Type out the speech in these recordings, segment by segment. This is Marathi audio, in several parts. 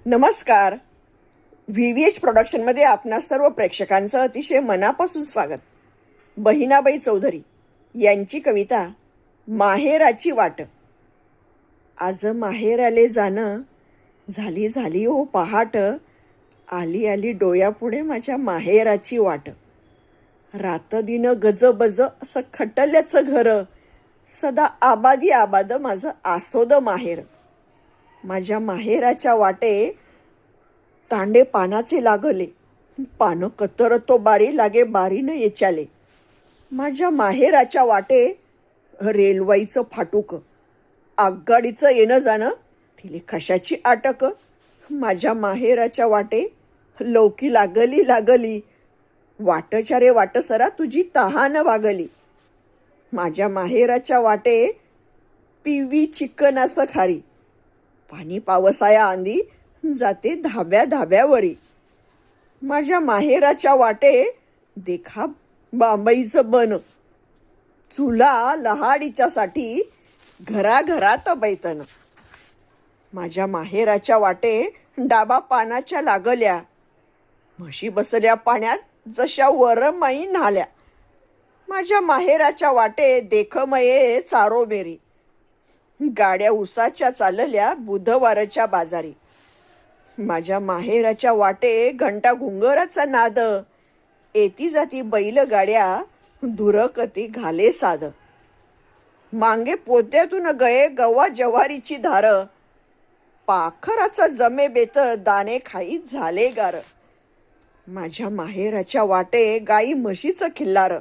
नमस्कार. VVH प्रोडक्शनमध्ये आपणा सर्व प्रेक्षकांचं अतिशय मनापासून स्वागत. बहिणाबाई चौधरी यांची कविता माहेराची वाट. आज माहेराले जाणं झाली झाली हो पहाट, आली आली डोळ्यापुढे माझ्या माहेराची वाट. रात दिन गजबज असं खटल्याचं घर, सदा आबादी आबाद माझं आसोद माहेर. माझ्या माहेराच्या वाटे तांडे पानाचे लागले, पानं कतरतो बारी लागे बारीनं येचाले. माझ्या माहेराच्या वाटे रेल्वाईचं फाटूक, आगगाडीचं येणं जाणं तिले कशाची आटक. माझ्या माहेराच्या वाटे लौकी लागली लागली, वाटच्या रे वाटसरा तुझी तहान वागली. माझ्या माहेराच्या वाटे पिवी चिकन असं खारी, पाणी पावसाया आंधी जाते धाब्या धाब्यावरी. माझ्या माहेराच्या वाटे देखा बांबईचं बन, चुला लहाडीच्यासाठी घराघरात बैतन. माझ्या माहेराच्या वाटे डाबा पानाच्या लागल्या, म्हशी बसल्या पाण्यात जशा वरमाई न्हाल्या. माझ्या माहेराच्या वाटे देखमये चारोबेरी, गाड्या उसाच्या चालल्या बुधवारच्या बाजारी. माझ्या माहेराच्या वाटे घंटा घुंगराचा नाद, येती जाती बैलगाड्या धुरकती घाले साद. मांगे पोत्यातून गये गवा जवारीची धार, पाखराचा जमे बेत दाणे खाईत झाले गार. माझ्या माहेराच्या वाटे गाई म्हशीचं खिल्लार,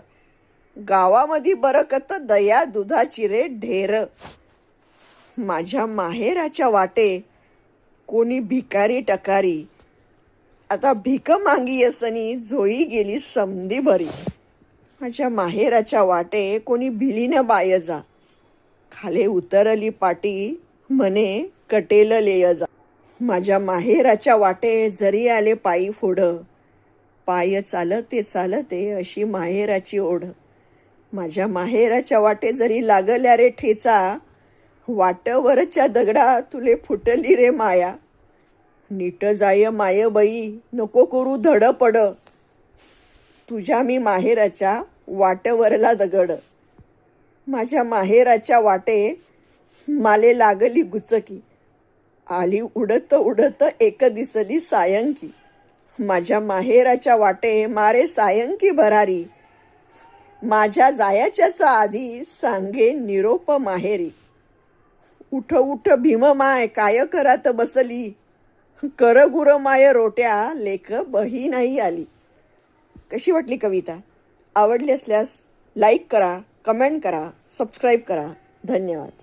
गावामध्ये बरकत दया दुधाची रे ढेर. माझ्या माहेराच्या वाटे कोणी भिकारी टकारी, आता भीक मागी असनी जोई गेली समधी भरी. माझ्या माहेराच्या वाटे कोणी भिलीन बाय जा, खाले उतरली पाटी म्हणे कटेल लेय जा. माझ्या माहेराच्या वाटे जरी आले पायी फोड, पाय चालते चालते अशी माहेराची ओढ. माझ्या माहेराच्या वाटे जरी लागल्या रे ठेचा, वाटवरच्या दगडा तुले फुटली रे माया. नीट जाय माय बाई नको करू धडपड, तुझ्या मी माहेराच्या वाटवरला दगड. माझ्या माहेराच्या वाटे माले लागली गुचकी, आली उडत उडत एक दिसली सायंकी. माझ्या माहेराच्या वाटे मारे सायंकी भरारी, माझ्या जायाच्याचा आधी सांगे निरोप माहेरी. उठ उठ भीम माय काय करात बसली, कर गुर माय रोट्या लेक बही नाही आली. कशी वाटली कविता? आवडली असल्यास लाईक करा, कमेंट करा, सबस्क्राईब करा. धन्यवाद.